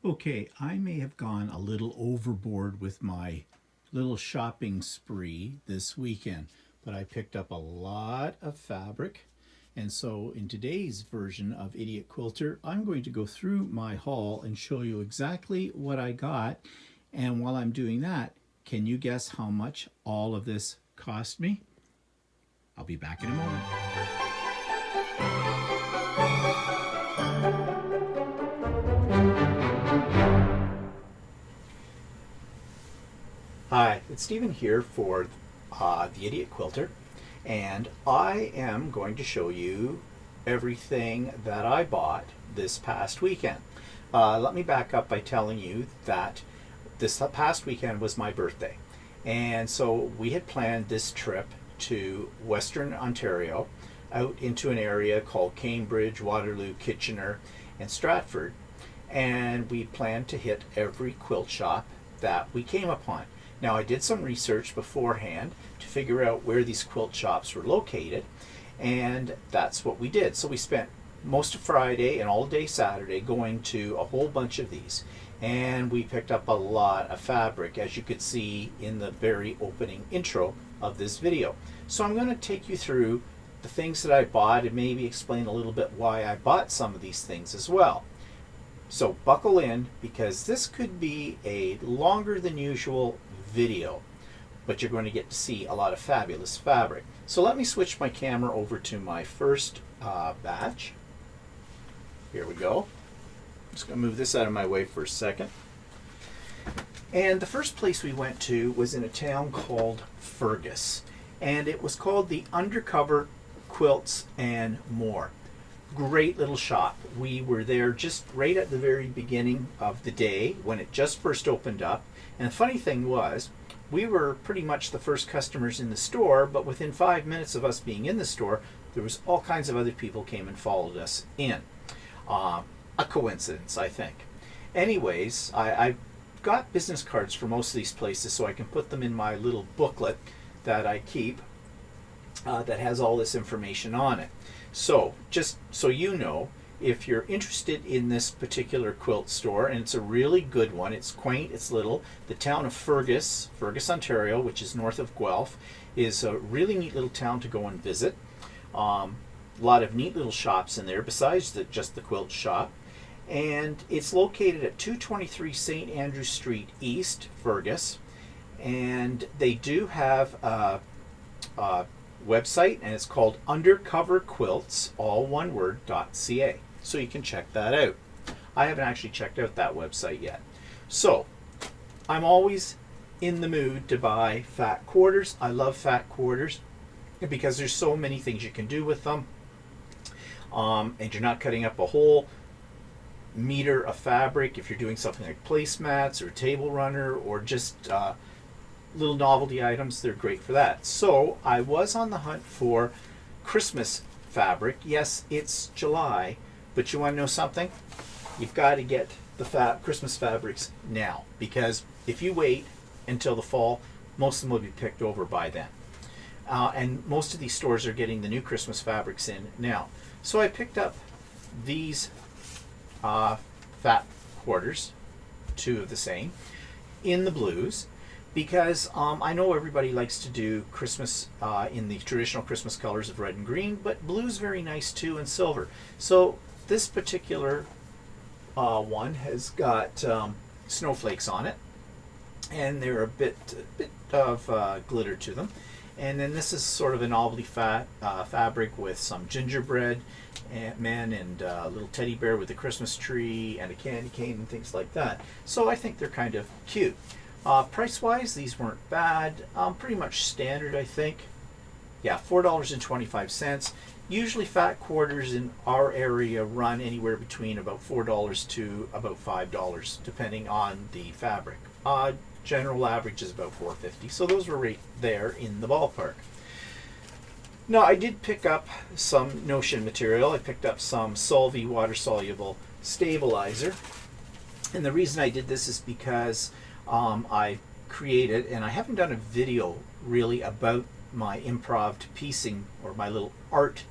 Okay, I may have gone a little overboard with my little shopping spree this weekend, but I picked up a lot of fabric. And so in today's version of Idiot Quilter, I'm going to go through my haul and show you exactly what I got. And while I'm doing that, can you guess how much all of this cost me? I'll be back in a moment. Hi, it's Stephen here for the Idiot Quilter, and I am going to show you everything that I bought this past weekend. Let me back up by telling you that this past weekend was my birthday, and so we had planned this trip to Western Ontario, out into an area called Cambridge, Waterloo, Kitchener, and Stratford, and we planned to hit every quilt shop that we came upon. Now, I did some research beforehand to figure out where these quilt shops were located, and that's what we did. So we spent most of Friday and all day Saturday going to a whole bunch of these, and we picked up a lot of fabric, as you could see in the very opening intro of this video. So I'm going to take you through the things that I bought and maybe explain a little bit why I bought some of these things as well. So buckle in, because this could be a longer than usual video, but you're going to get to see a lot of fabulous fabric. So let me switch my camera over to my first batch. Here we go. I'm just going to move this out of my way for a second. And the first place we went to was in a town called Fergus, and it was called the Undercover Quilts and More. Great little shop. We were there just right at the very beginning of the day when it just first opened up. And the funny thing was, we were pretty much the first customers in the store, but within 5 minutes of us being in the store, there was all kinds of other people came and followed us in. A coincidence, I think. Anyways, I got business cards for most of these places so I can put them in my little booklet that I keep that has all this information on it. So, just so you know, if you're interested in this particular quilt store, and it's a really good one, it's quaint, it's little, the town of Fergus, Ontario, which is north of Guelph, is a really neat little town to go and visit. A lot of neat little shops in there besides just the quilt shop. And it's located at 223 St. Andrew Street East, Fergus. And they do have a website, and it's called Undercover Quilts, all one word, .ca. So you can check that out. I haven't actually checked out that website yet. So I'm always in the mood to buy fat quarters. I love fat quarters because there's so many things you can do with them, and you're not cutting up a whole meter of fabric. If you're doing something like placemats or a table runner or just little novelty items, they're great for that. So I was on the hunt for Christmas fabric. Yes, it's July, but you want to know something? You've got to get the Christmas fabrics now, because if you wait until the fall, most of them will be picked over by then. And most of these stores are getting the new Christmas fabrics in now. So I picked up these fat quarters, two of the same, in the blues, because I know everybody likes to do Christmas in the traditional Christmas colors of red and green, but blue's very nice too, and silver. So this particular one has got snowflakes on it, and they're a bit of glitter to them. And then this is sort of a novelty fabric with some gingerbread men and a little teddy bear with a Christmas tree and a candy cane and things like that. So I think they're kind of cute. Price-wise, these weren't bad. Pretty much standard, I think. Yeah, $4.25. Usually fat quarters in our area run anywhere between about $4 to about $5, depending on the fabric. General average is about $4.50, so those were right there in the ballpark. Now, I did pick up some Notion material. I picked up some Solvay water-soluble stabilizer. And the reason I did this is because I created, and I haven't done a video really about my improv piecing or my little art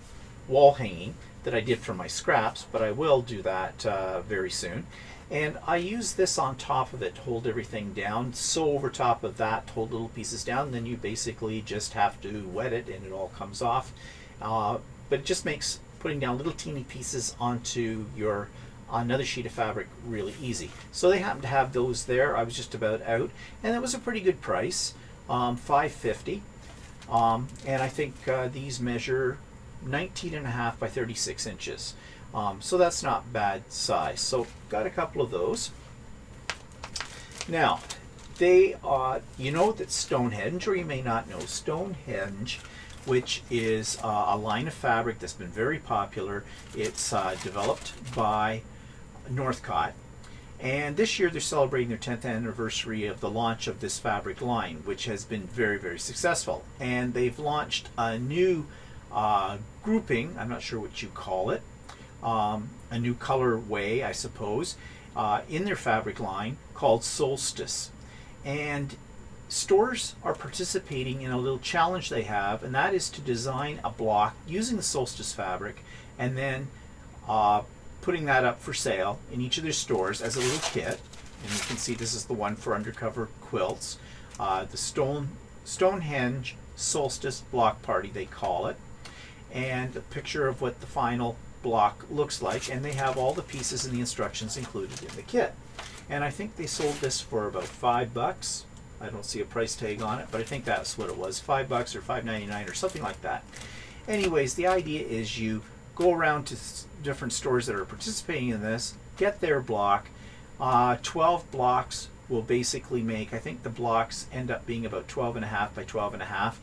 wall hanging that I did from my scraps, but I will do that very soon. And I use this on top of it to hold everything down. Sew over top of that to hold little pieces down. And then you basically just have to wet it and it all comes off. But it just makes putting down little teeny pieces onto your another sheet of fabric really easy. So they happen to have those there. I was just about out, and it was a pretty good price, $5.50. And I think these measure 19.5 by 36 inches. So that's not bad size. So got a couple of those. Now, they you know that Stonehenge, or you may not know Stonehenge, which is a line of fabric that's been very popular. It's developed by Northcott, and this year they're celebrating their 10th anniversary of the launch of this fabric line, which has been very, very successful. And they've launched a new grouping, I'm not sure what you call it, a new colorway, I suppose, in their fabric line called Solstice. And stores are participating in a little challenge they have, and that is to design a block using the Solstice fabric and then putting that up for sale in each of their stores as a little kit. And you can see this is the one for Undercover Quilts, the Stonehenge Solstice Block Party, they call it, and a picture of what the final block looks like, and they have all the pieces and the instructions included in the kit. And I think they sold this for about $5. I don't see a price tag on it, but I think that's what it was, $5 or $5.99 or something like that. Anyways, the idea is you go around to different stores that are participating in this, get their block. 12 blocks will basically make, I think the blocks end up being about 12.5 by 12.5.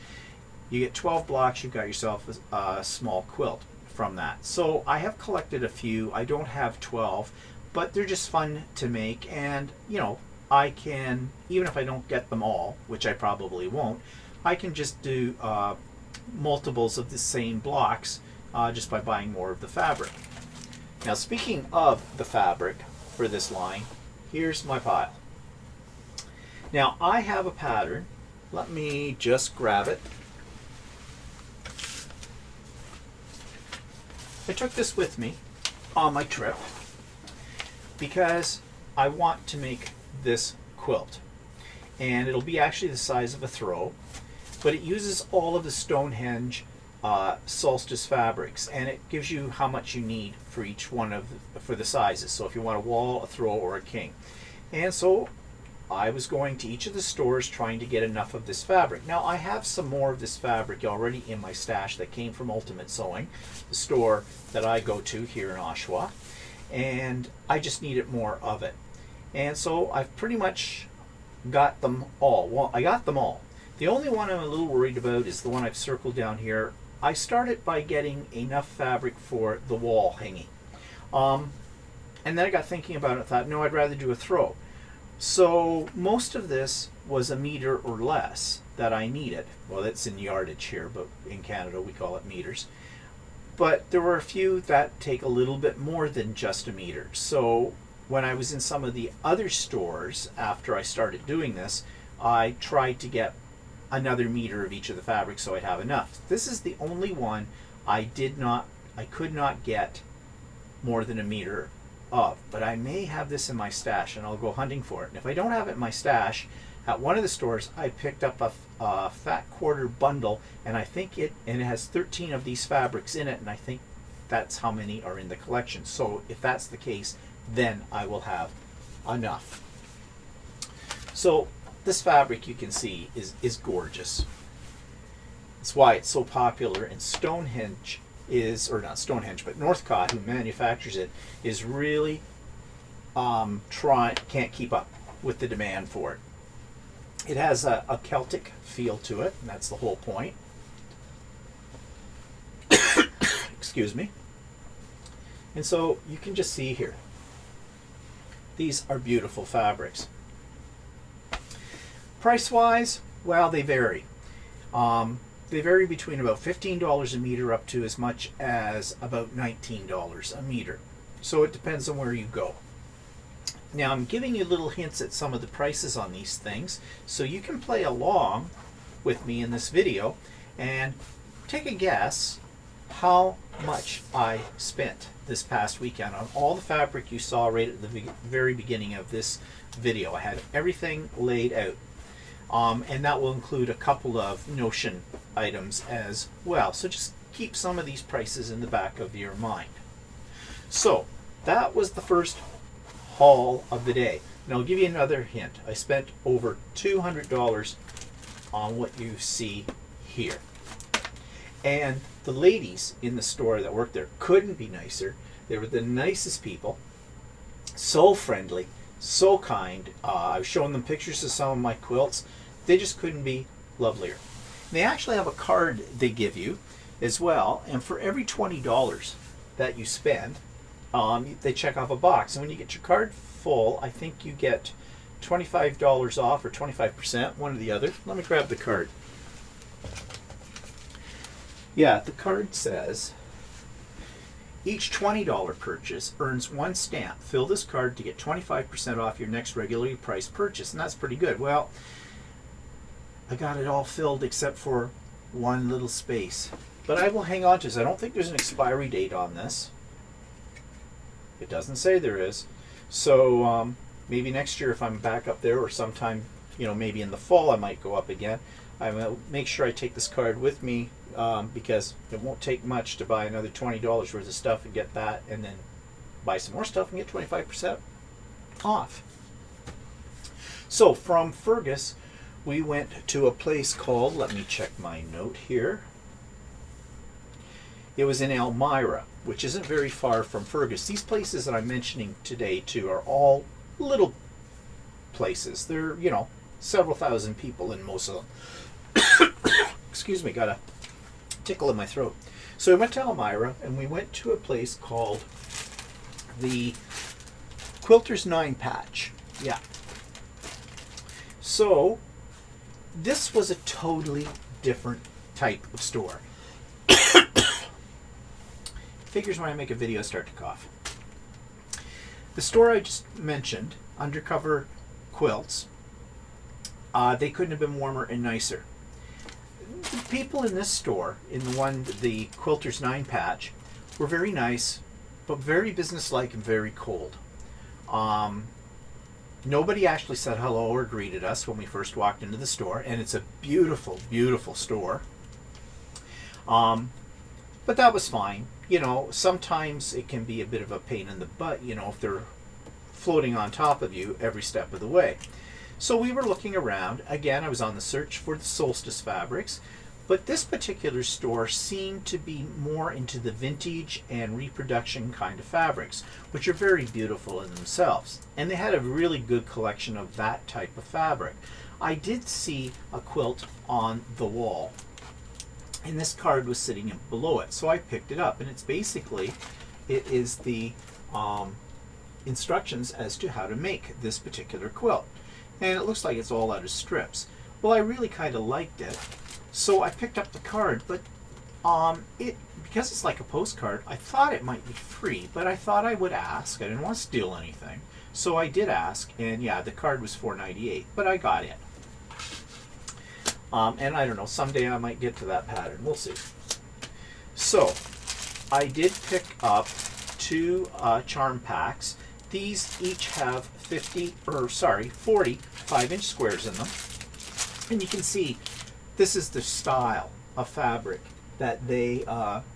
You get 12 blocks, you've got yourself a small quilt from that. So I have collected a few. I don't have 12, but they're just fun to make, and you know, I can, even if I don't get them all, which I probably won't, I can just do multiples of the same blocks just by buying more of the fabric. Now, speaking of the fabric for this line, here's my pile. Now, I have a pattern. Let me just grab it. I took this with me on my trip because I want to make this quilt, and it'll be actually the size of a throw, but it uses all of the Stonehenge solstice fabrics, and it gives you how much you need for each one of for the sizes. So if you want a wall, a throw, or a king. And so I was going to each of the stores trying to get enough of this fabric. Now, I have some more of this fabric already in my stash that came from Ultimate Sewing, the store that I go to here in Oshawa, and I just needed more of it. And so I've pretty much got them all. Well, I got them all. The only one I'm a little worried about is the one I've circled down here. I started by getting enough fabric for the wall hanging. And then I got thinking about it and thought, no, I'd rather do a throw. So most of this was a meter or less that I needed. Well, that's in yardage here, but in Canada we call it meters. But there were a few that take a little bit more than just a meter. So when I was in some of the other stores after I started doing this, I tried to get another meter of each of the fabrics so I'd have enough. This is the only one I could not get more than a meter of, but I may have this in my stash and I'll go hunting for it. And if I don't have it in my stash, at one of the stores I picked up a fat quarter bundle, and I think it has 13 of these fabrics in it, and I think that's how many are in the collection. So if that's the case, then I will have enough. So this fabric, you can see, is gorgeous. It's why it's so popular, and Stonehenge is, or not Stonehenge, but Northcott, who manufactures it, is really can't keep up with the demand for it. It has a Celtic feel to it, and that's the whole point. Excuse me. And so you can just see here, these are beautiful fabrics. Price-wise, well, they vary. They vary between about $15 a meter up to as much as about $19 a meter. So it depends on where you go. Now, I'm giving you little hints at some of the prices on these things, so you can play along with me in this video and take a guess how much I spent this past weekend on all the fabric you saw right at the very beginning of this video. I had everything laid out. And that will include a couple of Notion items as well. So just keep some of these prices in the back of your mind. So that was the first haul of the day. And I'll give you another hint. I spent over $200 on what you see here. And the ladies in the store that worked there couldn't be nicer. They were the nicest people, so friendly, so kind. I was showing them pictures of some of my quilts. They just couldn't be lovelier. And they actually have a card they give you as well, and for every $20 that you spend, they check off a box. And when you get your card full, I think you get $25 off or 25%, one or the other. Let me grab the card. Yeah, the card says, each $20 purchase earns one stamp. Fill this card to get 25% off your next regularly priced purchase. And that's pretty good. Well, I got it all filled except for one little space. But I will hang on to this. I don't think there's an expiry date on this. It doesn't say there is. So maybe next year if I'm back up there, or sometime, maybe in the fall I might go up again. I will make sure I take this card with me because it won't take much to buy another $20 worth of stuff and get that, and then buy some more stuff and get 25% off. So from Fergus, we went to a place called, let me check my note here. It was in Elmira, which isn't very far from Fergus. These places that I'm mentioning today too are all little places. They're, several thousand people in most of them. Excuse me, got a tickle in my throat. So we went to Elmira and we went to a place called the Quilters Nine-Patch. Yeah. So this was a totally different type of store. Figures when I make a video I start to cough. The store I just mentioned, Undercover Quilts, they couldn't have been warmer and nicer. The people in this store, in the Quilters Nine-Patch, were very nice, but very businesslike and very cold. Nobody actually said hello or greeted us when we first walked into the store, and it's a beautiful, beautiful store. But that was fine. Sometimes it can be a bit of a pain in the butt, if they're floating on top of you every step of the way. So we were looking around. Again, I was on the search for the solstice fabrics, but this particular store seemed to be more into the vintage and reproduction kind of fabrics, which are very beautiful in themselves. And they had a really good collection of that type of fabric. I did see a quilt on the wall, and this card was sitting below it, so I picked it up, and it is the instructions as to how to make this particular quilt. And it looks like it's all out of strips. Well, I really kind of liked it, so I picked up the card, but because it's like a postcard, I thought it might be free, but I thought I would ask. I didn't want to steal anything, so I did ask, and yeah, the card was $4.98, but I got it. And I don't know, someday I might get to that pattern. We'll see. So I did pick up two charm packs. These each have 40 5-inch squares in them. And you can see this is the style of fabric that they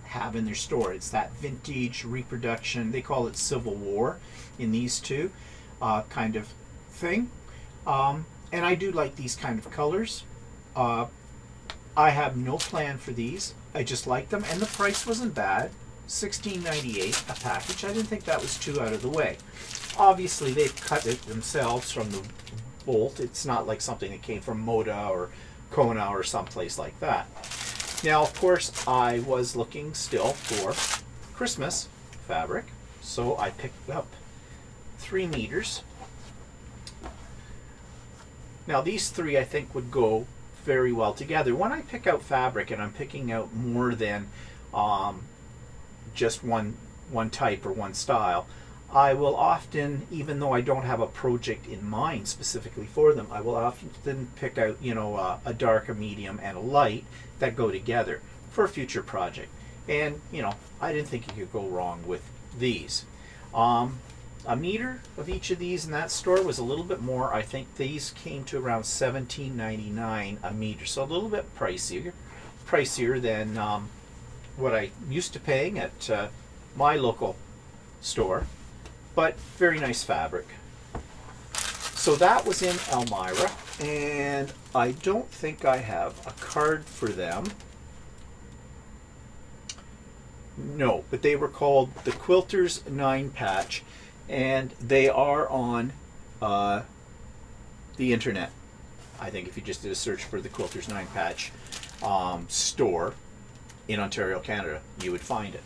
have in their store. It's that vintage reproduction. They call it Civil War in these two kind of thing. And I do like these kind of colors. I have no plan for these. I just like them, and the price wasn't bad. $16.98 a package. I didn't think that was too out of the way. Obviously, they've cut it themselves from the bolt. It's not like something that came from Moda or Kona or someplace like that. Now, of course, I was looking still for Christmas fabric, so I picked up 3 meters. Now, these 3 I think would go very well together. When I pick out fabric and I'm picking out more than just one type or one style, I will often, even though I don't have a project in mind specifically for them, I will often pick out, a dark, a medium, and a light that go together for a future project. And, you know, I didn't think you could go wrong with these. A meter of each of these in that store was a little bit more. I think these came to around $17.99 a meter, so a little bit pricier than what I used to paying at my local store, but very nice fabric. So that was in Elmira, and I don't think I have a card for them. No, but they were called the Quilters Nine-Patch, and they are on the internet. I think if you just did a search for the Quilters Nine-Patch store in Ontario, Canada, you would find it.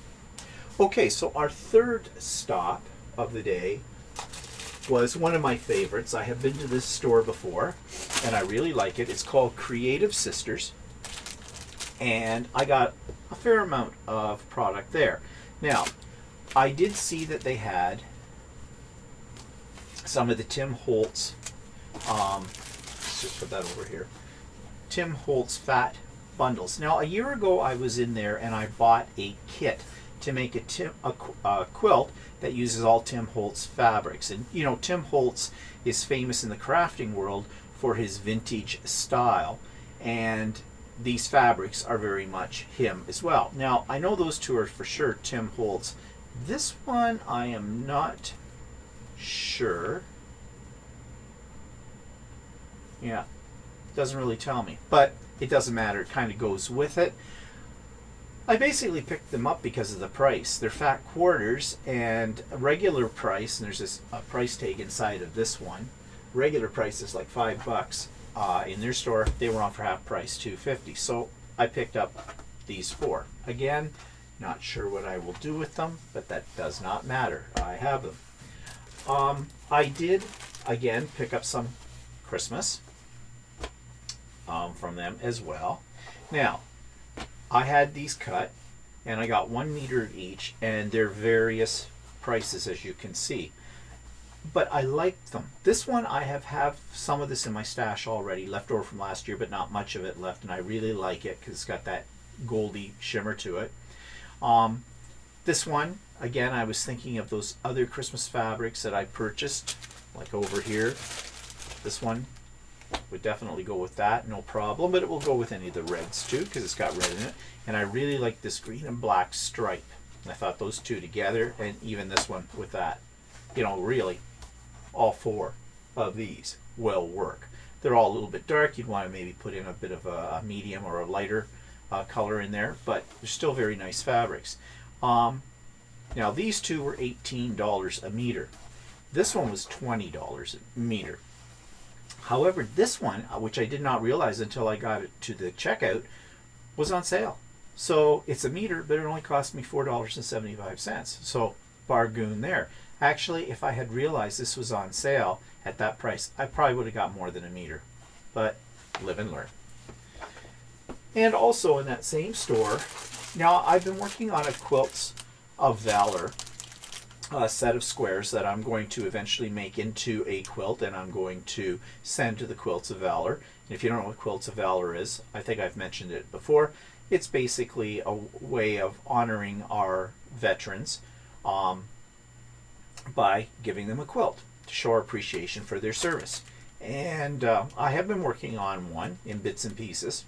Okay, so our third stop of the day was one of my favorites. I have been to this store before, and I really like it. It's called Creative Sisters, and I got a fair amount of product there. Now, I did see that they had some of the Tim Holtz, let's just put that over here, Tim Holtz fat bundles. Now, a year ago I was in there and I bought a kit to make a quilt that uses all Tim Holtz fabrics. And you know, Tim Holtz is famous in the crafting world for his vintage style, and these fabrics are very much him as well. Now, I know those two are for sure Tim Holtz. This one I am not sure. Yeah, doesn't really tell me, but it doesn't matter. It kind of goes with it. I basically picked them up because of the price. They're fat quarters, and a regular price, and there's a price tag inside of this one. Regular price is like $5. In their store, they were on for half price, $2.50. So I picked up these four. Again, not sure what I will do with them, but that does not matter. I have them. I did, again, pick up some Christmas from them as well. Now, I had these cut, and I got 1 meter of each, and they're various prices, as you can see. But I liked them. This one, I have some of this in my stash already, left over from last year, but not much of it left, and I really like it because it's got that goldy shimmer to it. This one, again, I was thinking of those other Christmas fabrics that I purchased, like over here. This one would definitely go with that, no problem, but it will go with any of the reds too because it's got red in it. And I really like this green and black stripe. And I thought those two together, and even this one with that, you know, really all four of these will work. They're all a little bit dark. You'd want to maybe put in a bit of a medium or a lighter color in there, but they're still very nice fabrics. Now these two were $18 a meter. This one was $20 a meter. However, this one, which I did not realize until I got it to the checkout, was on sale. So it's a meter, but it only cost me $4.75. So bargain there. Actually, if I had realized this was on sale at that price, I probably would have got more than a meter. But live and learn. And also in that same store, now I've been working on a Quilts of Valor set of squares that I'm going to eventually make into a quilt, and I'm going to send to the Quilts of Valor. And if you don't know what Quilts of Valor is, I think I've mentioned it before. It's basically a way of honoring our veterans by giving them a quilt to show our appreciation for their service. And I have been working on one in bits and pieces.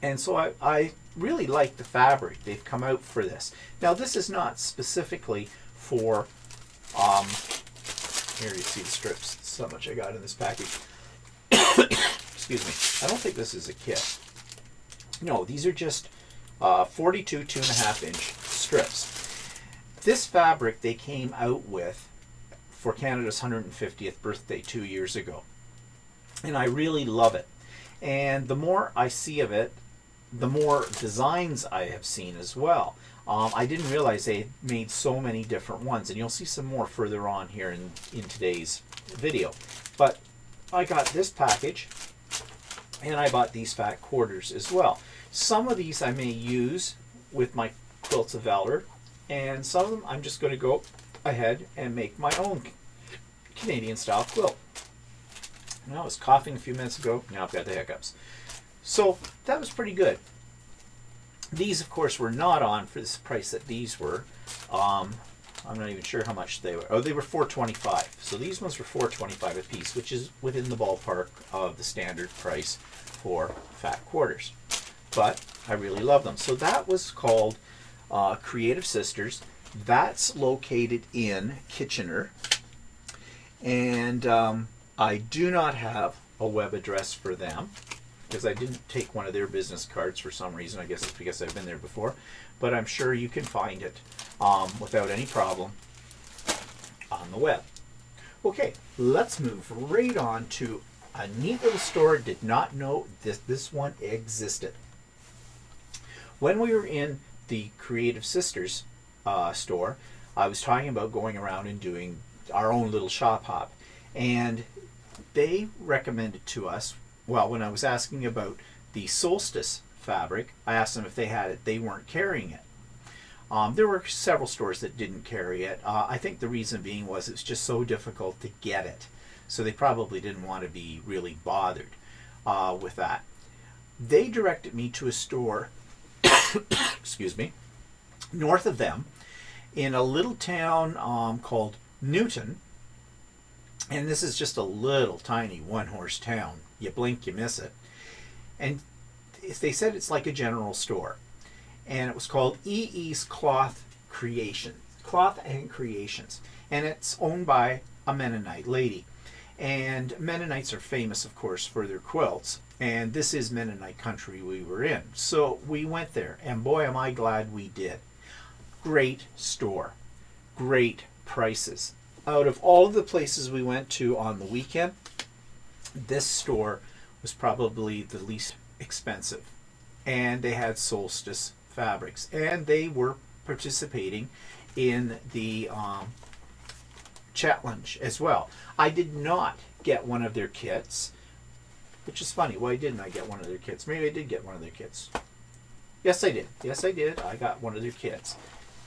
And so I really like the fabric they've come out for this. Now this is not specifically for, here you see the strips. That's how much I got in this package. Excuse me. I don't think this is a kit. No, these are just 42 2.5-inch strips. This fabric they came out with for Canada's 150th birthday 2 years ago. And I really love it. And the more I see of it, the more designs I have seen as well. I didn't realize they had made so many different ones, and you'll see some more further on here in today's video. But I got this package, and I bought these fat quarters as well. Some of these I may use with my Quilts of Valor, and some of them I'm just going to go ahead and make my own Canadian style quilt. Now, I was coughing a few minutes ago, now I've got the hiccups. So that was pretty good. These, of course, were not on for this price that these were. I'm not even sure how much they were. Oh, they were $4.25. So these ones were $4.25 a piece, which is within the ballpark of the standard price for fat quarters. But I really love them. So that was called Creative Sisters. That's located in Kitchener. And I do not have a web address for them because I didn't take one of their business cards for some reason. I guess it's because I've been there before. But I'm sure you can find it without any problem on the web. Okay, let's move right on to a neat little store. Did not know this one existed. When we were in the Creative Sisters store, I was talking about going around and doing our own little shop hop. And they recommended to us, well, when I was asking about the solstice fabric, I asked them if they had it. They weren't carrying it. There were several stores that didn't carry it. I think the reason being was it's just so difficult to get it. So they probably didn't want to be really bothered with that. They directed me to a store, excuse me, north of them in a little town called Newton. And this is just a little tiny one-horse town. You blink, you miss it. And they said it's like a general store. And it was called E.E.'s Cloth and Creations. And it's owned by a Mennonite lady. And Mennonites are famous, of course, for their quilts. And this is Mennonite country we were in. So we went there. And boy, am I glad we did. Great store. Great prices. Out of all the places we went to on the weekend, this store was probably the least expensive. And they had solstice fabrics. And they were participating in the challenge as well. I did not get one of their kits, which is funny. Why didn't I get one of their kits? Maybe I did get one of their kits. Yes, I did. Yes, I did. I got one of their kits.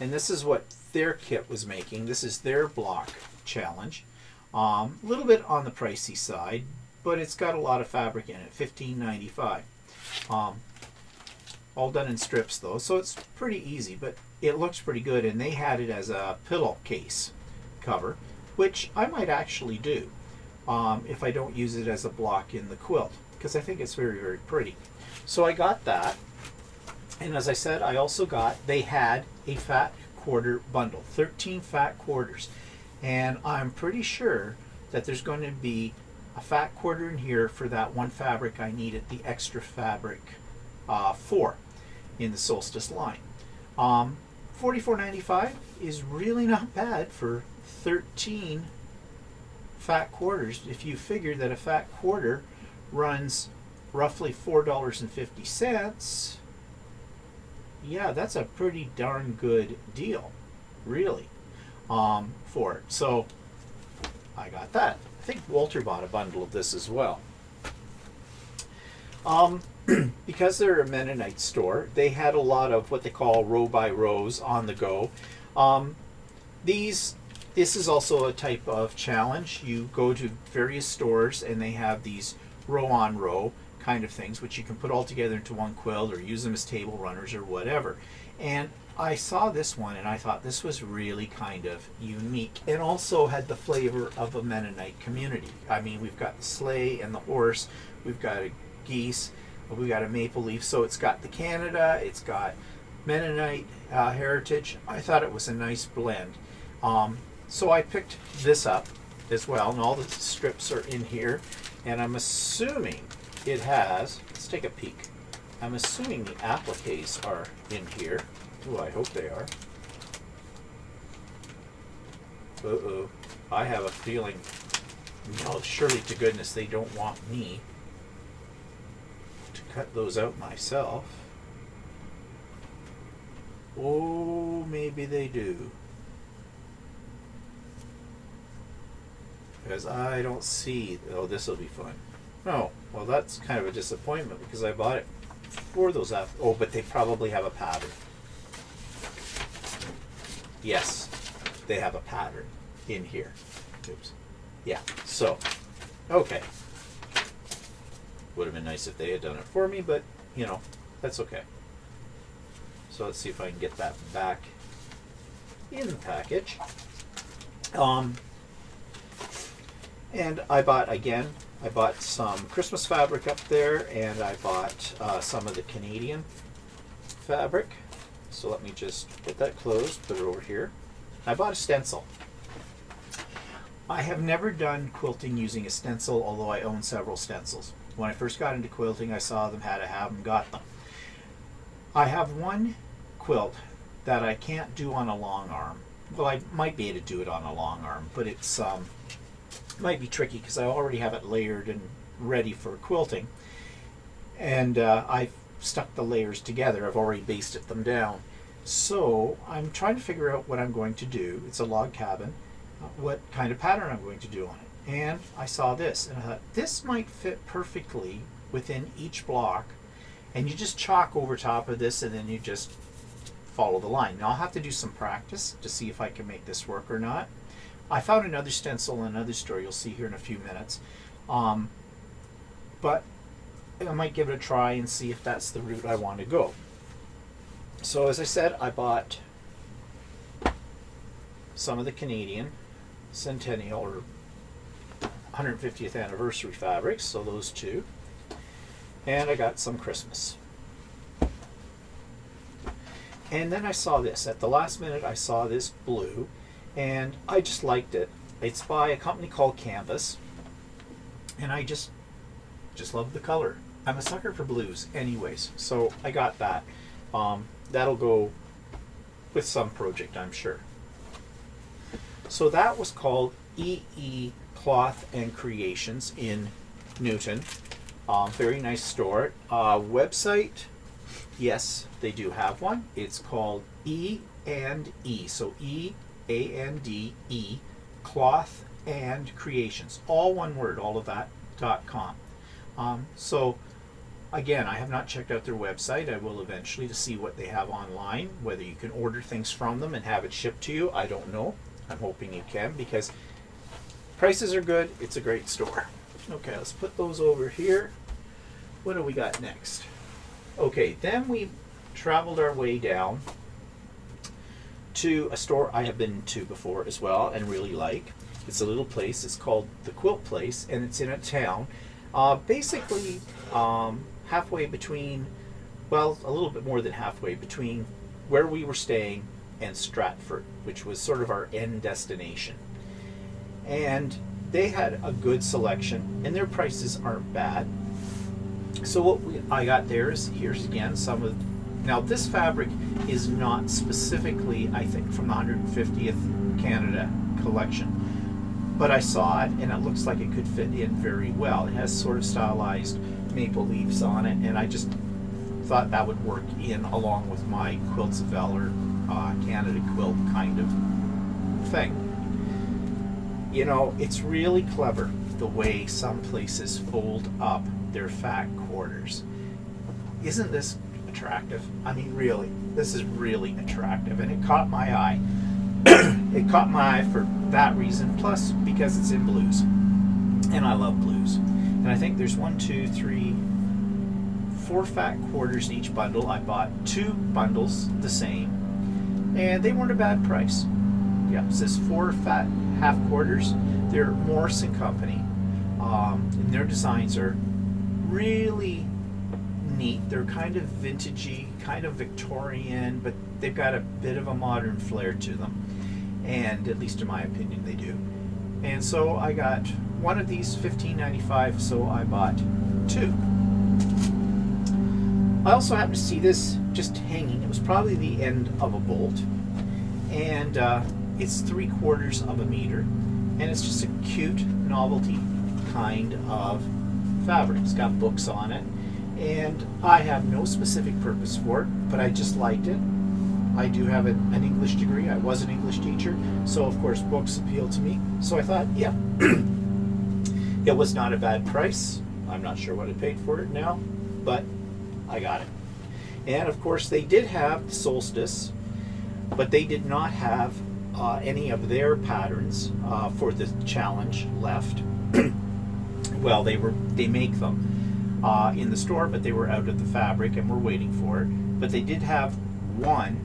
And this is what their kit was making. This is their block challenge. A little bit on the pricey side, but it's got a lot of fabric in it. $15.95. All done in strips though, so it's pretty easy, but it looks pretty good. And they had it as a pillowcase cover, which I might actually do if I don't use it as a block in the quilt, because I think it's very, very pretty. So I got that. And as I said, I also got, they had a fat quarter bundle, 13 fat quarters. And I'm pretty sure that there's going to be a fat quarter in here for that one fabric I needed the extra fabric for in the solstice line. $44.95 is really not bad for 13 fat quarters. If you figure that a fat quarter runs roughly $4.50, yeah, that's a pretty darn good deal, really, for it. So I got that. I think Walter bought a bundle of this as well. Because they're a Mennonite store, they had a lot of what they call row by rows on the go. This is also a type of challenge. You go to various stores and they have these row on row kind of things, which you can put all together into one quilt or use them as table runners or whatever. And I saw this one and I thought this was really kind of unique and also had the flavor of a Mennonite community. I mean, we've got the sleigh and the horse, we've got a geese, we've got a maple leaf, so it's got the Canada, it's got Mennonite heritage. I thought it was a nice blend. So I picked this up as well, and all the strips are in here, and I'm assuming it has, let's take a peek. I'm assuming the appliques are in here. Oh, I hope they are. Uh-oh. I have a feeling, no, surely to goodness they don't want me to cut those out myself. Oh, maybe they do. Because I don't see, oh, this will be fun. Oh, well, that's kind of a disappointment because I bought it for those apps. Oh, but they probably have a pattern. Yes, they have a pattern in here. Oops. Yeah, so, okay. Would have been nice if they had done it for me, but, you know, that's okay. So let's see if I can get that back in the package. And I bought some Christmas fabric up there, and I bought some of the Canadian fabric. So let me just get that closed, put it over here. I bought a stencil. I have never done quilting using a stencil, although I own several stencils. When I first got into quilting, I saw them, had to have them, got them. I have one quilt that I can't do on a long arm. Well, I might be able to do it on a long arm, but it's might be tricky because I already have it layered and ready for quilting. And I've stuck the layers together. I've already basted them down. So I'm trying to figure out what I'm going to do. It's a log cabin. What kind of pattern I'm going to do on it. And I saw this, and I thought, this might fit perfectly within each block. And you just chalk over top of this, and then you just follow the line. Now I'll have to do some practice to see if I can make this work or not. I found another stencil in another store you'll see here in a few minutes. But I might give it a try and see if that's the route I want to go. So as I said, I bought some of the Canadian Centennial or 150th anniversary fabrics, so those two. And I got some Christmas. And then I saw this. At the last minute, I saw this blue, and I just liked it. It's by a company called Canvas, and I just love the color. I'm a sucker for blues anyways, so I got that. That'll go with some project, I'm sure. So that was called EE Cloth and Creations in Newton. Very nice store. Website, yes, they do have one. It's called E&E, so E-A-N-D-E, Cloth and Creations. All one word, all of that, .com. So again, I have not checked out their website. I will eventually to see what they have online. Whether you can order things from them and have it shipped to you, I don't know. I'm hoping you can, because prices are good. It's a great store. Okay, let's put those over here. What do we got next? Okay, then we traveled our way down to a store I have been to before as well and really like. It's a little place. It's called the Quilt Place, and it's in a town. Basically halfway between, well, a little bit more than halfway between where we were staying and Stratford, which was sort of our end destination. And they had a good selection, and their prices aren't bad. So what I got there is, here's again some of, now this fabric is not specifically, I think, from the 150th Canada collection, but I saw it and it looks like it could fit in very well. It has sort of stylized maple leaves on it, and I just thought that would work in along with my Quilts of Valor Canada quilt kind of thing. You know, it's really clever the way some places fold up their fat quarters. Isn't this attractive? I mean, really, this is really attractive, and it caught my eye. It caught my eye for that reason, plus because it's in blues, and I love blues. And I think there's 1, 2, 3, 4 fat quarters in each bundle. I bought 2 bundles the same, and they weren't a bad price. Yeah, it says 4 fat half quarters. They're Morris and Company, and their designs are really neat. They're kind of vintagey, kind of Victorian, but they've got a bit of a modern flair to them, and at least in my opinion they do. And so I got one of these, $15.95, so I bought 2. I also happened to see this just hanging. It was probably the end of a bolt, and it's 3/4 of a meter, and it's just a cute novelty kind of fabric. It's got books on it, and I have no specific purpose for it, but I just liked it. I do have an English degree. I was an English teacher, so of course books appeal to me. So I thought, yeah, it was not a bad price. I'm not sure what I paid for it now, but I got it. And of course they did have the solstice, but they did not have any of their patterns for the challenge left. Well, they make them in the store, but they were out of the fabric and we're waiting for it. But they did have one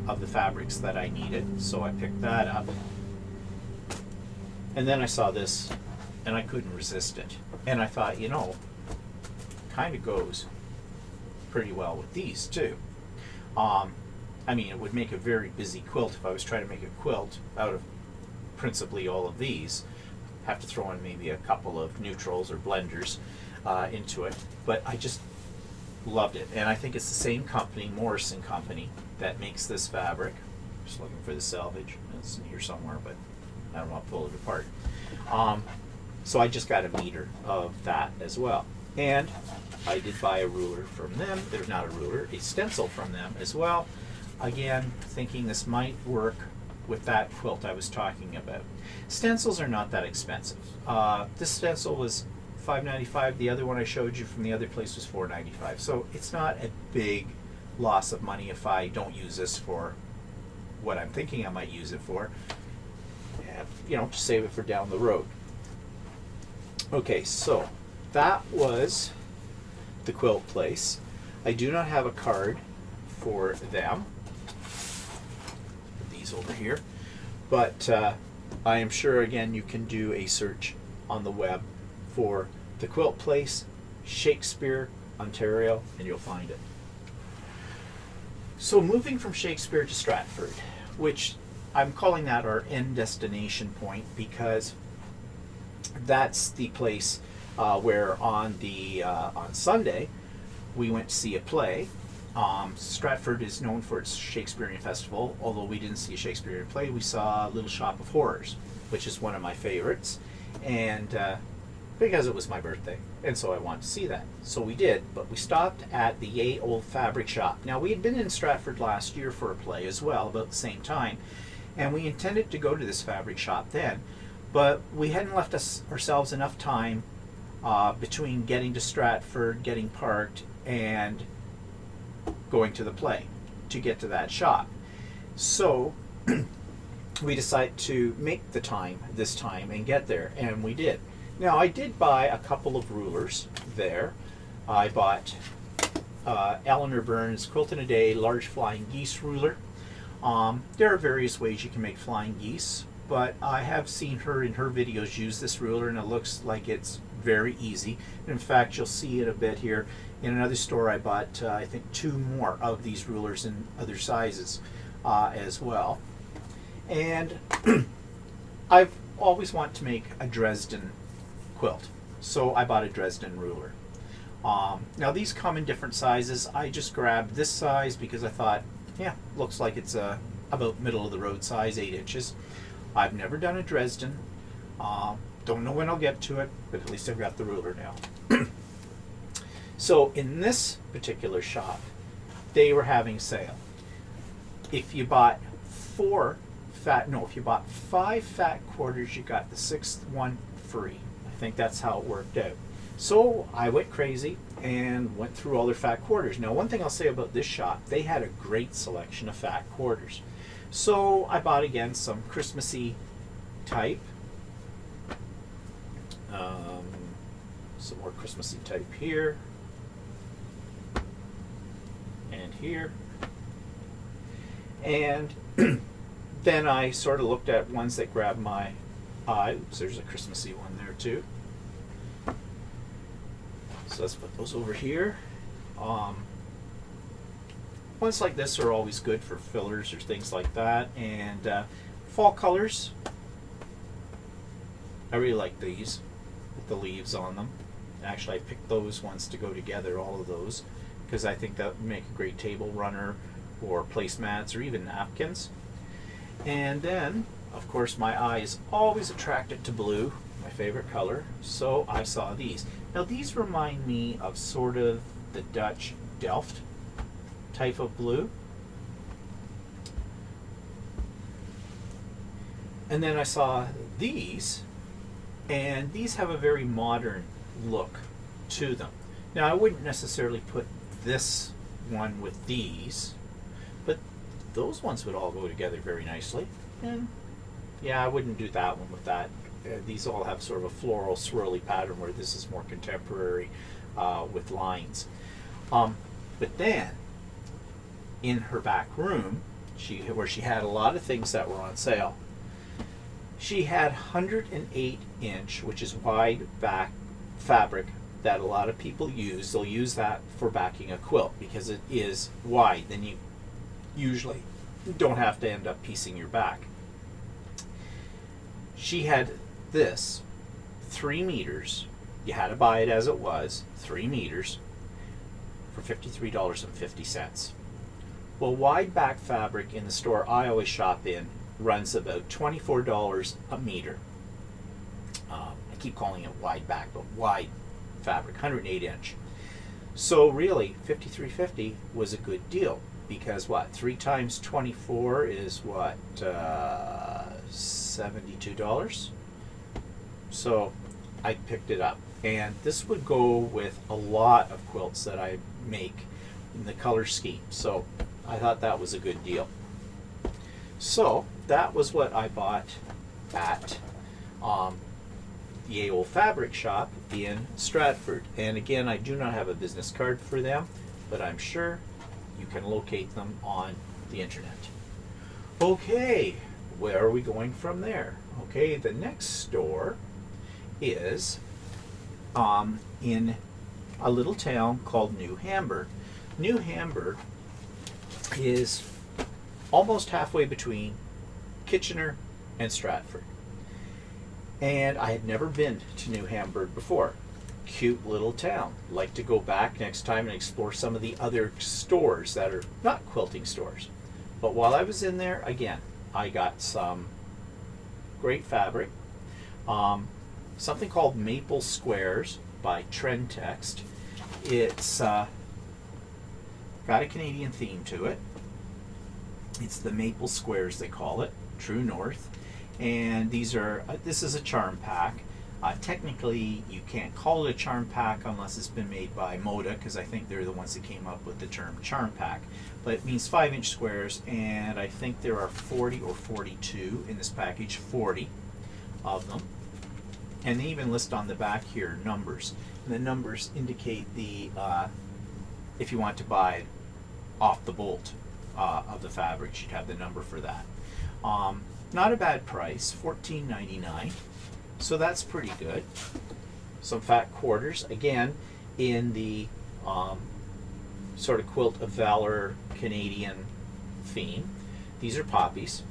of the fabrics that I needed, so I picked that up. And then I saw this, and I couldn't resist it. And I thought, you know, kind of goes pretty well with these too. I mean, it would make a very busy quilt if I was trying to make a quilt out of principally all of these. Have to throw in maybe a couple of neutrals or blenders into it, but I just loved it. And I think it's the same company, Morrison Company, that makes this fabric. Just looking for the salvage. It's in here somewhere, but I don't want to pull it apart. So I just got a meter of that as well. And I did buy a ruler from them. There's not a ruler, a stencil from them as well. Again, thinking this might work with that quilt I was talking about. Stencils are not that expensive. This stencil was $5.95. The other one I showed you from the other place was $4.95. So it's not a big loss of money if I don't use this for what I'm thinking I might use it for. And, you know, just save it for down the road. Okay, so that was the Quilt Place. I do not have a card for them. Put these over here. But I am sure, again, you can do a search on the web for the Quilt Place, Shakespeare, Ontario, and you'll find it. So moving from Shakespeare to Stratford, which I'm calling that our end destination point because that's the place where on Sunday we went to see a play. Stratford is known for its Shakespearean festival. Although we didn't see a Shakespearean play, we saw Little Shop of Horrors, which is one of my favorites, and because it was my birthday, and so I wanted to see that. So we did, but we stopped at the Yay Old Fabric Shop. Now, we had been in Stratford last year for a play as well, about the same time, and we intended to go to this fabric shop then, but we hadn't left ourselves enough time between getting to Stratford, getting parked, and going to the play to get to that shop. So we decided to make the time this time and get there, and we did. Now, I did buy a couple of rulers there. I bought Eleanor Burns' Quilt in a Day Large Flying Geese ruler. There are various ways you can make flying geese, but I have seen her in her videos use this ruler, and it looks like it's very easy. In fact, you'll see it a bit here. In another store, I bought, I think, 2 more of these rulers in other sizes as well. And I've always wanted to make a Dresden quilt, so I bought a Dresden ruler. Now, these come in different sizes. I just grabbed this size because I thought, yeah, looks like it's about middle of the road size, 8 inches. I've never done a Dresden. Don't know when I'll get to it, but at least I've got the ruler now. So in this particular shop, they were having a sale. If you bought 5 fat quarters, you got the 6th one free. I think that's how it worked out. So I went crazy and went through all their fat quarters. Now, one thing I'll say about this shop, they had a great selection of fat quarters. So I bought, again, some Christmassy type. Some more Christmassy type here. And here. And then I sort of looked at ones that grabbed my eye. Oops, there's a Christmassy one there too. So let's put those over here. Ones like this are always good for fillers or things like that. And fall colors, I really like these with the leaves on them. Actually, I picked those ones to go together, all of those, because I think that would make a great table runner or placemats or even napkins. And then, of course, my eye is always attracted to blue, my favorite color, so I saw these. Now, these remind me of sort of the Dutch Delft type of blue. And then I saw these, and these have a very modern look to them. Now, I wouldn't necessarily put this one with these, but those ones would all go together very nicely. And yeah, I wouldn't do that one with that. These all have sort of a floral swirly pattern, where this is more contemporary with lines. But then in her back room, where she had a lot of things that were on sale. She had 108-inch, which is wide back fabric that a lot of people use. They'll use that for backing a quilt because it is wide. Then you usually don't have to end up piecing your back. She had this 3 meters. You had to buy it as it was, 3 meters, for $53.50. Well, wide back fabric in the store I always shop in runs about $24 a meter. I keep calling it wide back, but wide fabric, 108-inch. So really, $53.50 was a good deal because what? 3 times 24 is what? $72. So I picked it up, and this would go with a lot of quilts that I make in the color scheme. So I thought that was a good deal. So that was what I bought at the AO Fabric Shop in Stratford. And again, I do not have a business card for them, but I'm sure you can locate them on the internet. Okay, where are we going from there? Okay, the next store is in a little town called New Hamburg. New Hamburg is almost halfway between Kitchener and Stratford. And I had never been to New Hamburg before. Cute little town. Like to go back next time and explore some of the other stores that are not quilting stores. But while I was in there, again, I got some great fabric. Something called Maple Squares by Trend Text. It's got a Canadian theme to it. It's the Maple Squares, they call it, True North. And this is a charm pack. Technically, you can't call it a charm pack unless it's been made by Moda, because I think they're the ones that came up with the term charm pack. But it means 5-inch squares, and I think there are 40 or 42 in this package, 40 of them. And they even list on the back here numbers. And the numbers indicate the if you want to buy off the bolt of the fabric, you'd have the number for that. Not a bad price, $14.99. So that's pretty good. Some fat quarters, again, in the sort of Quilt of Valor Canadian theme. These are poppies.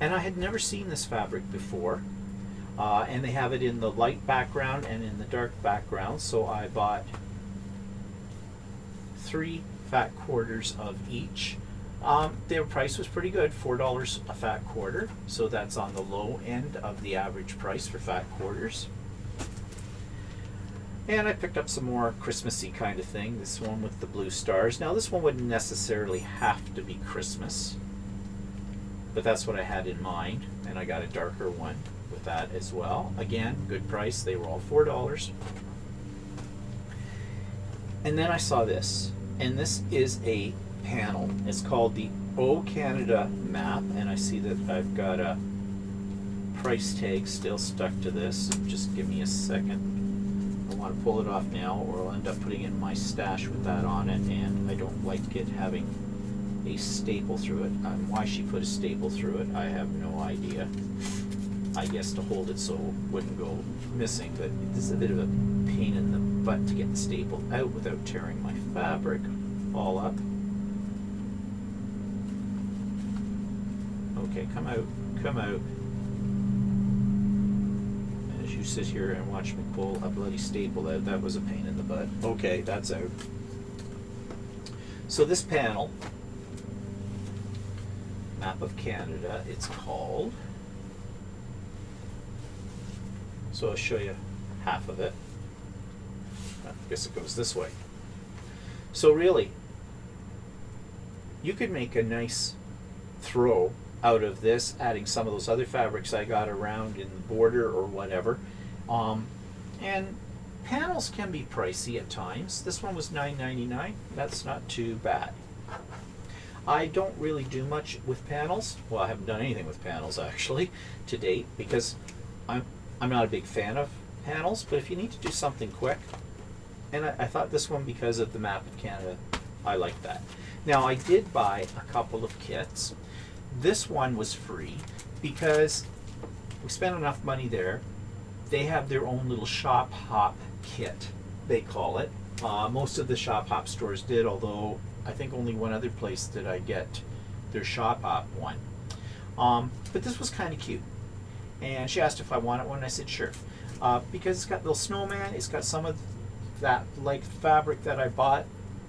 And I had never seen this fabric before. And they have it in the light background and in the dark background. So I bought 3 fat quarters of each. Their price was pretty good, $4 a fat quarter, so that's on the low end of the average price for fat quarters. And I picked up some more Christmassy kind of thing, this one with the blue stars. Now this one wouldn't necessarily have to be Christmas, but that's what I had in mind, and I got a darker one with that as well. Again, good price, they were all $4. And then I saw this, and this is a panel. It's called the O Canada map, and I see that I've got a price tag still stuck to this. Just give me a second. I want to pull it off now, or I'll end up putting it in my stash with that on it, and I don't like it having a staple through it. Why she put a staple through it, I have no idea. I guess to hold it so it wouldn't go missing, but this is a bit of a pain in the butt to get the staple out without tearing my fabric all up. Okay, come out, come out. As you sit here and watch me pull a bloody staple out, that was a pain in the butt. Okay, that's out. So this panel, Map of Canada, it's called. So I'll show you half of it. I guess it goes this way. So really, you could make a nice throw out of this, adding some of those other fabrics I got around in the border or whatever. And panels can be pricey at times. This one was $9.99. That's not too bad. I don't really do much with panels. Well, I haven't done anything with panels actually to date, because I'm not a big fan of panels, but if you need to do something quick, and I thought this one, because of the Map of Canada, I like that. Now I did buy a couple of kits. This one was free because we spent enough money there. They have their own little shop hop kit, they call it. Most of the shop hop stores did, although I think only one other place did I get their shop hop one. But this was kind of cute. And she asked if I wanted one, and I said sure. Because it's got little snowman, it's got some of that like fabric that I bought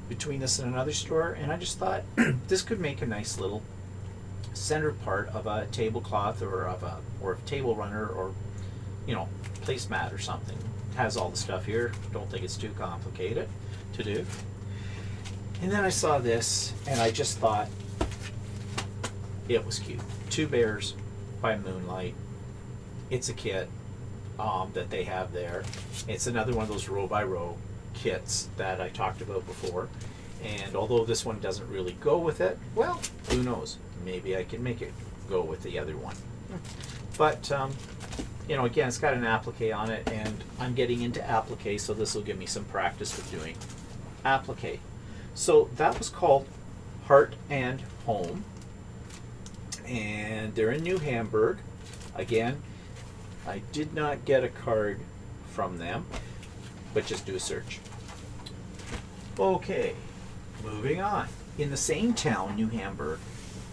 between this and another store, and I just thought this could make a nice little center part of a tablecloth or a table runner, or placemat or something. It has all the stuff here. Don't think it's too complicated to do. And then I saw this and I just thought it was cute. Two bears by moonlight. It's a kit that they have there. It's another one of those row by row kits that I talked about before. And although this one doesn't really go with it, well, who knows? Maybe I can make it go with the other one. But again, it's got an applique on it, and I'm getting into applique, so this will give me some practice with doing applique. So that was called Heart and Home, and they're in New Hamburg. Again, I did not get a card from them, but just do a search. Okay, moving on. In the same town, New Hamburg,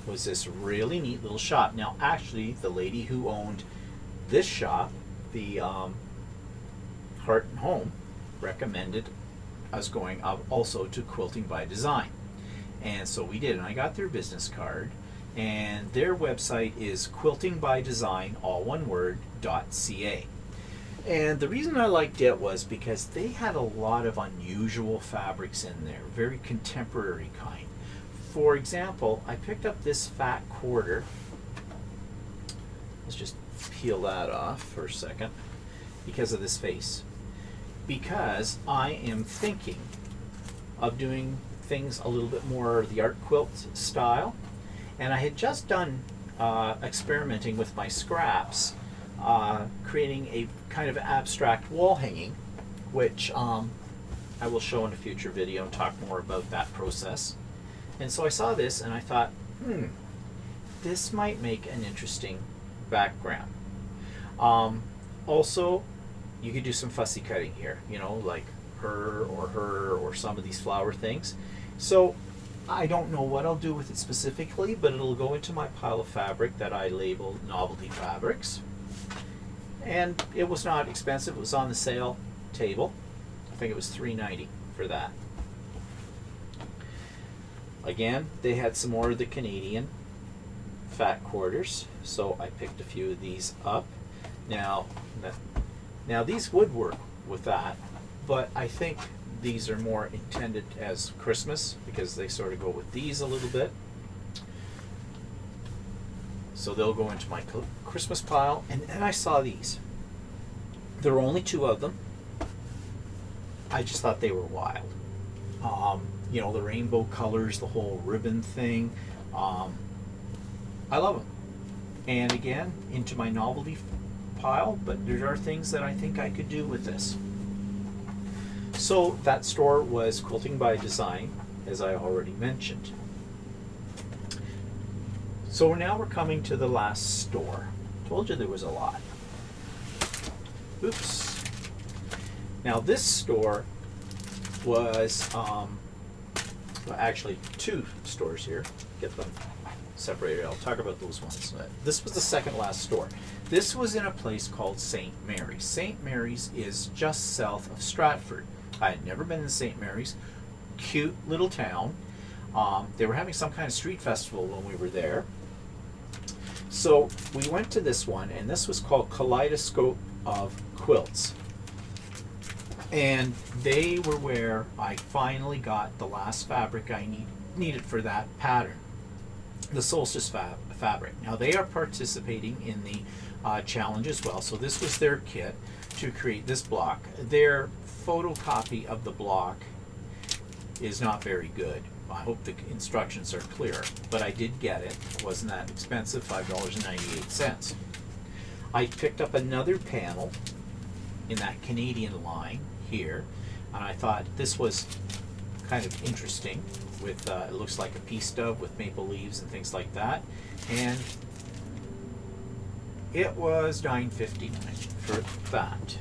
was this really neat little shop. Now, actually, the lady who owned this shop, the Heart and Home, recommended us going up also to Quilting by Design. And so we did, and I got their business card, and their website is quiltingbydesign, all one word, .ca. And the reason I liked it was because they had a lot of unusual fabrics in there, very contemporary kind. For example, I picked up this fat quarter. Let's just peel that off for a second because of this face. Because I am thinking of doing things a little bit more the art quilt style. And I had just done experimenting with my scraps, creating a kind of abstract wall hanging, which I will show in a future video and talk more about that process. And so I saw this and I thought, this might make an interesting background. Also, you could do some fussy cutting here, like her or some of these flower things. So I don't know what I'll do with it specifically, but it'll go into my pile of fabric that I labeled novelty fabrics. And it was not expensive. It was on the sale table. I think it was $3.90 for that. Again, they had some more of the Canadian fat quarters, so I picked a few of these up. Now these would work with that, but I think these are more intended as Christmas because they sort of go with these a little bit. So they'll go into my Christmas pile. And then I saw these. There were only two of them. I just thought they were wild. The rainbow colors, the whole ribbon thing. I love them. And again, into my novelty pile, but there are things that I think I could do with this. So that store was Quilting by Design, as I already mentioned. So now we're coming to the last store. Told you there was a lot. Oops. Now this store was actually two stores here. Get them separated. I'll talk about those ones. This was the second last store. This was in a place called St. Mary's. St. Mary's is just south of Stratford. I had never been in St. Mary's. Cute little town. They were having some kind of street festival when we were there. So we went to this one, and this was called Kaleidoscope of Quilts. And they were where I finally got the last fabric I needed for that pattern, the solstice fabric. Now they are participating in the challenge as well. So this was their kit to create this block. Their photocopy of the block is not very good. I hope the instructions are clear, but I did get it. It wasn't that expensive, $5.98. I picked up another panel in that Canadian line here, and I thought this was kind of interesting with, it looks like a pea stub with maple leaves and things like that. And it was $9.59 for that.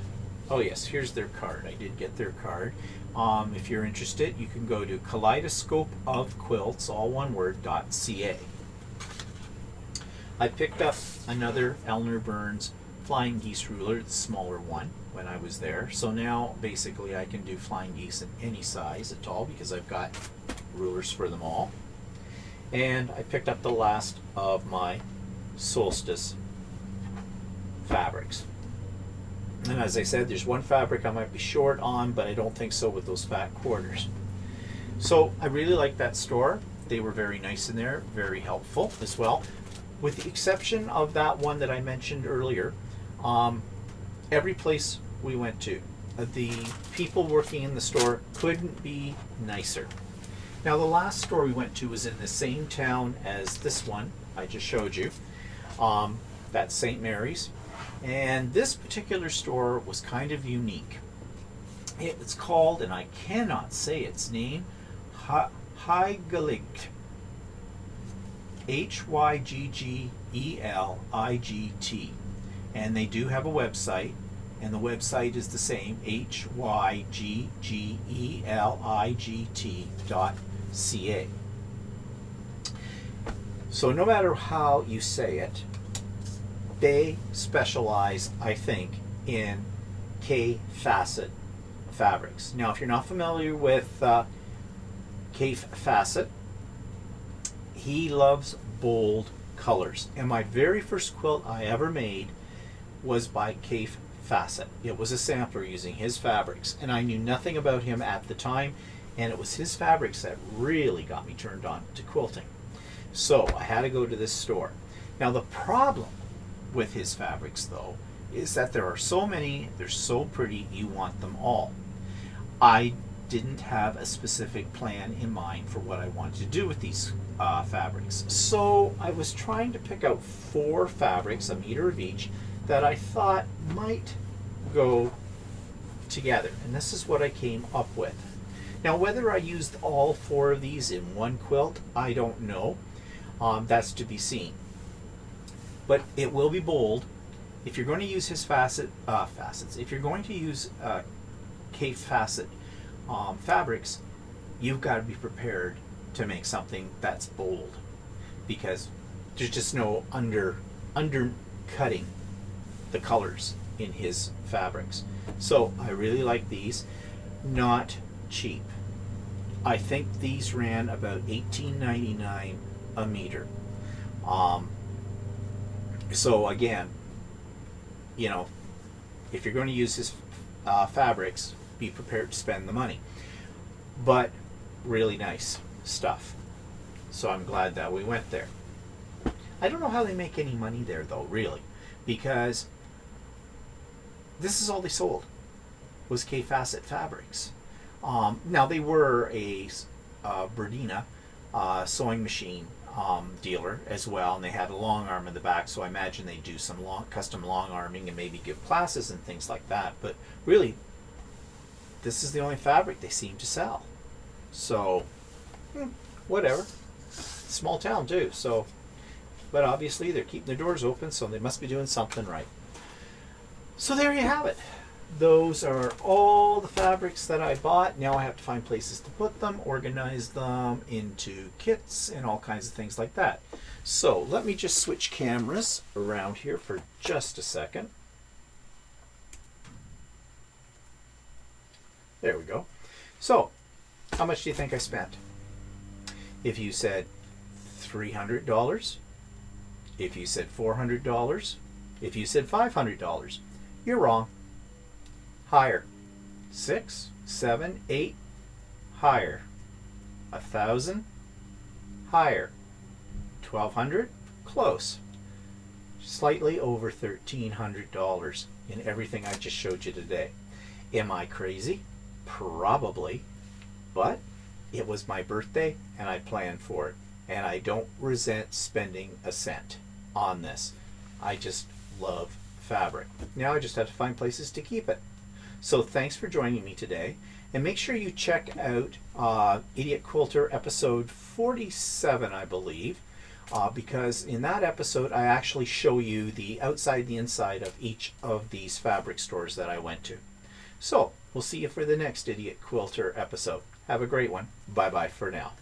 Oh yes, here's their card. I did get their card. If you're interested, you can go to kaleidoscopeofquilts, all one word, .ca. I picked up another Elner Burns flying geese ruler, the smaller one, when I was there. So now basically I can do flying geese in any size at all because I've got rulers for them all. And I picked up the last of my solstice fabrics. And as I said, there's one fabric I might be short on, but I don't think so with those fat quarters. So I really like that store. They were very nice in there, very helpful as well. With the exception of that one that I mentioned earlier, every place we went to, the people working in the store couldn't be nicer. Now the last store we went to was in the same town as this one I just showed you. That's St. Mary's. And this particular store was kind of unique. It's called, and I cannot say its name, Hyggelig. Hyggelig. And they do have a website, and the website is the same, hyggelig.ca. So no matter how you say it, they specialize, I think, in K-facet fabrics. Now, if you're not familiar with K-facet, he loves bold colors. And my very first quilt I ever made was by K-facet. It was a sampler using his fabrics, and I knew nothing about him at the time, and it was his fabrics that really got me turned on to quilting. So I had to go to this store. Now the problem with his fabrics, though, is that there are so many, they're so pretty, you want them all. I didn't have a specific plan in mind for what I wanted to do with these fabrics. So I was trying to pick out 4 fabrics, a meter of each, that I thought might go together. And this is what I came up with. Now whether I used all 4 of these in one quilt, I don't know. That's to be seen. But it will be bold. If you're going to use his facets, if you're going to use K-facet fabrics, you've got to be prepared to make something that's bold, because there's just no undercutting the colors in his fabrics. So I really like these. Not cheap. I think these ran about $18.99 a meter. So again, you know, if you're going to use his fabrics, be prepared to spend the money. But really nice stuff. So I'm glad that we went there. I don't know how they make any money there though, really, because this is all they sold was K-facet fabrics. Now they were a Berdina sewing machine dealer as well, and they had a long arm in the back, so I imagine they do some custom long arming and maybe give classes and things like that. But really, this is the only fabric they seem to sell. So whatever. Small town too, so, but obviously they're keeping their doors open, so they must be doing something right. So there you have it. Those are all the fabrics that I bought. Now I have to find places to put them, organize them into kits and all kinds of things like that. So let me just switch cameras around here for just a second. There we go. So how much do you think I spent? If you said $300, if you said $400, if you said $500, you're wrong. Higher. 6, 7, 8, higher. 1,000, higher. 1,200, close. Slightly over $1,300 in everything I just showed you today. Am I crazy? Probably, but it was my birthday and I planned for it, and I don't resent spending a cent on this. I just love fabric. Now I just have to find places to keep it. So thanks for joining me today. And make sure you check out Idiot Quilter episode 47, I believe, because in that episode I actually show you the outside, the inside of each of these fabric stores that I went to. So we'll see you for the next Idiot Quilter episode. Have a great one. Bye-bye for now.